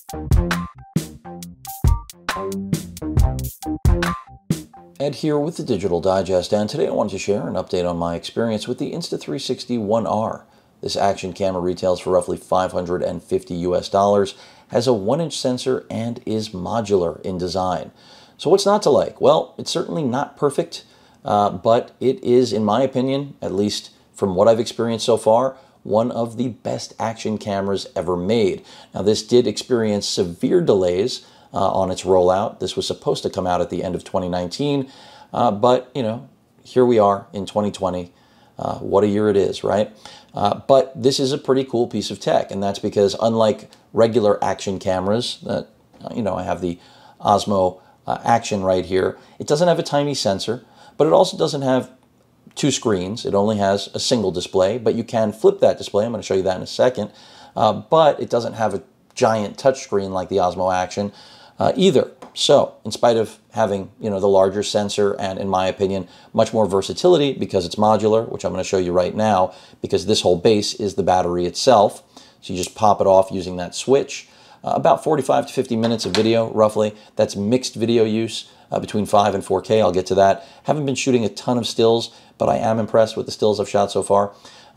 Ed here with the Digital Digest, and today I wanted to share an update on my experience with the Insta360 One R. This action camera retails for roughly $550 US, has a 1-inch sensor, and is modular in design. So what's not to like? Well, it's certainly not perfect, but it is, in my opinion, at least from what I've experienced so far, one of the best action cameras ever made. Now, this did experience severe delays on its rollout. This was supposed to come out at the end of 2019, but here we are in 2020. What a year it is, right? But this is a pretty cool piece of tech, and that's because unlike regular action cameras, that I have the Osmo Action right here, it doesn't have a tiny sensor, but it also doesn't have two screens. It only has a single display, but you can flip that display. I'm going to show you that in a second. But it doesn't have a giant touchscreen like the Osmo Action either. So in spite of having the larger sensor and, in my opinion, much more versatility because it's modular, which I'm going to show you right now, because this whole base is the battery itself. So you just pop it off using that switch. About 45 to 50 minutes of video, roughly. That's mixed video use between 5 and 4K. I'll get to that. Haven't been shooting a ton of stills, but I am impressed with the stills I've shot so far.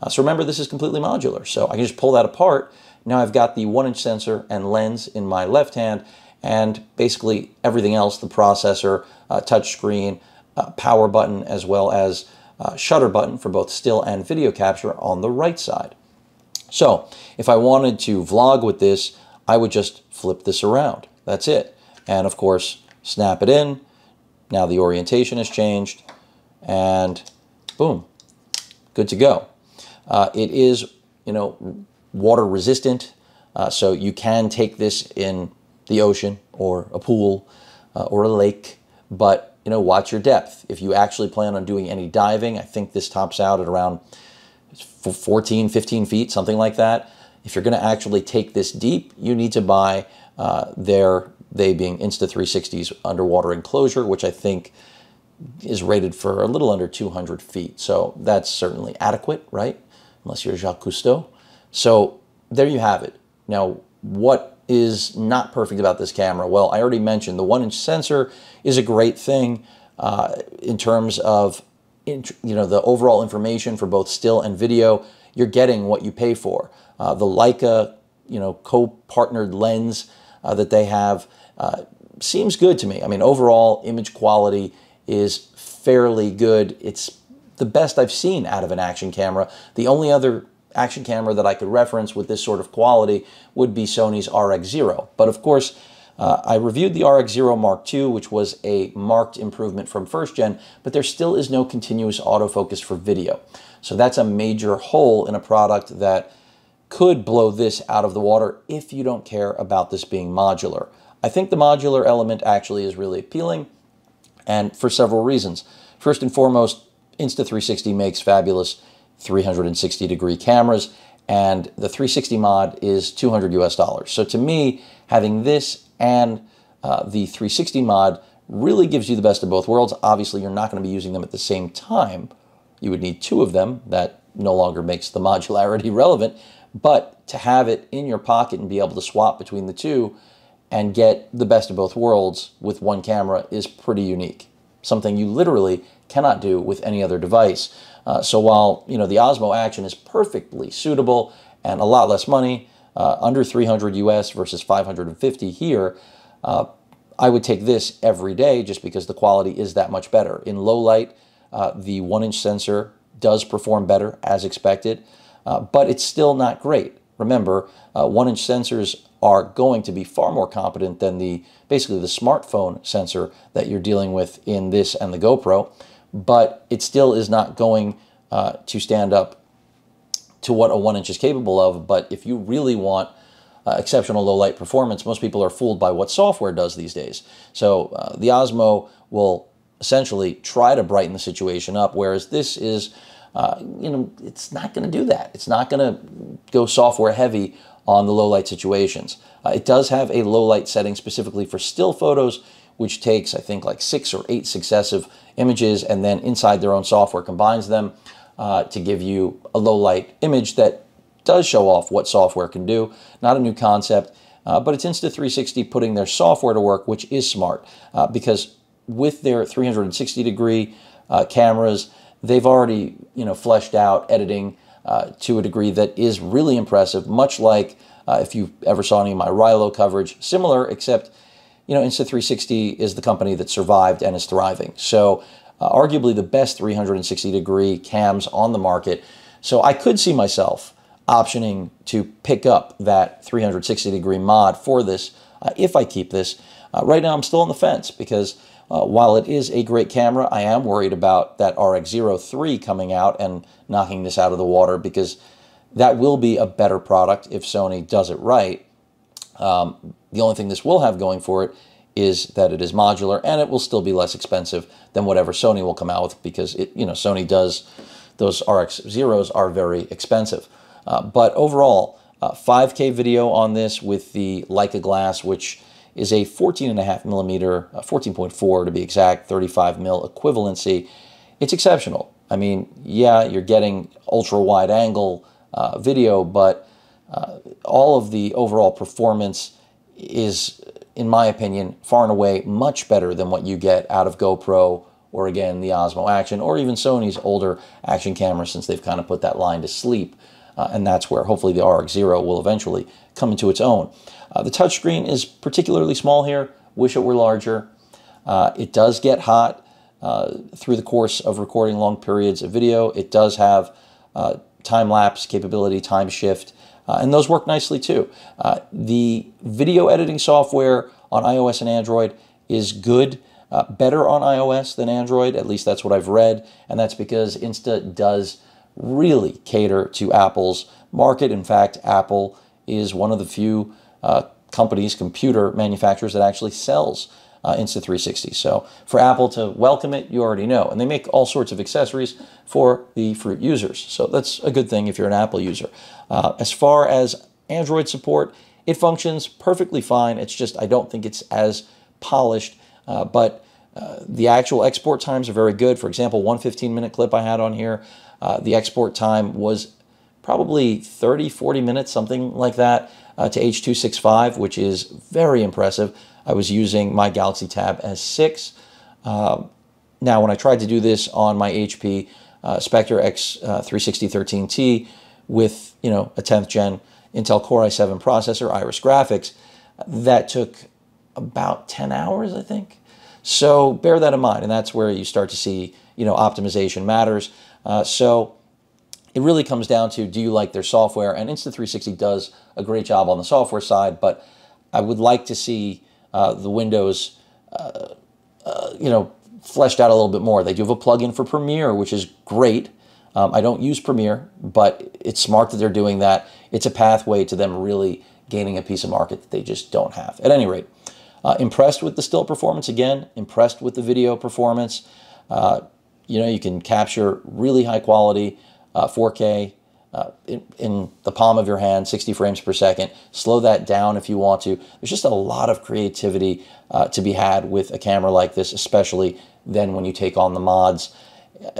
So remember, this is completely modular. So I can just pull that apart. Now I've got the 1-inch sensor and lens in my left hand, and basically everything else, the processor, touch screen, power button, as well as shutter button for both still and video capture on the right side. So if I wanted to vlog with this, I would just flip this around. That's it. And of course, snap it in. Now the orientation has changed, and boom, good to go. It is, water resistant, so you can take this in the ocean or a pool or a lake, but watch your depth. If you actually plan on doing any diving, I think this tops out at around 14, 15 feet, something like that. If you're going to actually take this deep, you need to buy they being Insta360's underwater enclosure, which I think is rated for a little under 200 feet. So that's certainly adequate, right? Unless you're Jacques Cousteau. So there you have it. Now, what is not perfect about this camera? Well, I already mentioned the 1-inch sensor is a great thing in terms of the overall information for both still and video. You're getting what you pay for. The Leica co-partnered lens that they have seems good to me. I mean, overall image quality is fairly good. It's the best I've seen out of an action camera. The only other action camera that I could reference with this sort of quality would be Sony's RX0. But of course, I reviewed the RX0 Mark II, which was a marked improvement from first gen, but there still is no continuous autofocus for video. So that's a major hole in a product that could blow this out of the water if you don't care about this being modular. I think the modular element actually is really appealing, and for several reasons. First and foremost, Insta360 makes fabulous 360-degree cameras, and the 360 mod is $200 US. So to me, having this and the 360 mod really gives you the best of both worlds. Obviously, you're not going to be using them at the same time. You would need two of them. That no longer makes the modularity relevant. But to have it in your pocket and be able to swap between the two and get the best of both worlds with one camera is pretty unique. Something you literally cannot do with any other device. So while the Osmo Action is perfectly suitable and a lot less money, under 300 US versus 550 here, I would take this every day just because the quality is that much better. In low light, the 1-inch sensor does perform better as expected, but it's still not great. Remember, 1-inch sensors are going to be far more competent than basically the smartphone sensor that you're dealing with in this and the GoPro, but it still is not going to stand up to what a 1-inch is capable of. But if you really want exceptional low light performance, most people are fooled by what software does these days. So the Osmo will essentially try to brighten the situation up, whereas this is, it's not going to do that. It's not going to go software heavy on the low light situations. It does have a low light setting specifically for still photos, which takes, I think, like 6 or 8 successive images, and then inside their own software combines them to give you a low light image that does show off what software can do. Not a new concept, but it's Insta360 putting their software to work, which is smart, because with their 360-degree cameras, they've already, fleshed out editing to a degree that is really impressive, much like if you ever saw any of my Rilo coverage, similar, except, Insta360 is the company that survived and is thriving. So arguably the best 360-degree cams on the market. So I could see myself optioning to pick up that 360-degree mod for this if I keep this. Right now I'm still on the fence because while it is a great camera, I am worried about that RX03 coming out and knocking this out of the water, because that will be a better product if Sony does it right. The only thing this will have going for it is that it is modular, and it will still be less expensive than whatever Sony will come out with, because Sony does, those RX0s are very expensive. But overall, 5K video on this with the Leica glass, which is a 14.5 millimeter, 14.4 to be exact, 35 mil equivalency. It's exceptional. I mean, yeah, you're getting ultra wide angle video, but all of the overall performance is, in my opinion, far and away much better than what you get out of GoPro, or again, the Osmo Action, or even Sony's older action cameras, since they've kind of put that line to sleep. And that's where hopefully the RX0 will eventually come into its own. The touchscreen is particularly small here. Wish it were larger. It does get hot through the course of recording long periods of video. It does have time-lapse capability, time shift, and those work nicely too. The video editing software on iOS and Android is good, better on iOS than Android, at least that's what I've read, and that's because Insta does really cater to Apple's market. In fact, Apple is one of the few companies, computer manufacturers, that actually sells Insta360. So for Apple to welcome it, you already know. And they make all sorts of accessories for the Fruit users. So that's a good thing if you're an Apple user. As far as Android support, it functions perfectly fine. It's just I don't think it's as polished, but the actual export times are very good. For example, one 15-minute clip I had on here, the export time was probably 30, 40 minutes, something like that, to H.265, which is very impressive. I was using my Galaxy Tab S6. Now, when I tried to do this on my HP Spectre X360 13T with, a 10th gen Intel Core i7 processor, Iris graphics, that took about 10 hours, I think. So bear that in mind, and that's where you start to see, optimization matters. So it really comes down to, do you like their software? And Insta360 does a great job on the software side, but I would like to see the Windows, fleshed out a little bit more. They do have a plugin for Premiere, which is great. I don't use Premiere, but it's smart that they're doing that. It's a pathway to them really gaining a piece of market that they just don't have. At any rate, impressed with the still performance again, impressed with the video performance. You can capture really high quality 4K in the palm of your hand, 60 frames per second. Slow that down if you want to. There's just a lot of creativity to be had with a camera like this, especially then when you take on the mods.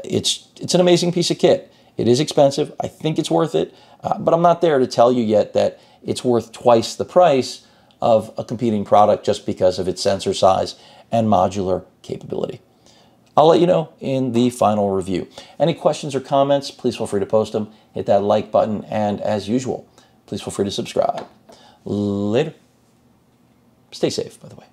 It's an amazing piece of kit. It is expensive. I think it's worth it, but I'm not there to tell you yet that it's worth twice the price of a competing product just because of its sensor size and modular capability. I'll let you know in the final review. Any questions or comments, please feel free to post them. Hit that like button, and as usual, please feel free to subscribe. Later. Stay safe, by the way.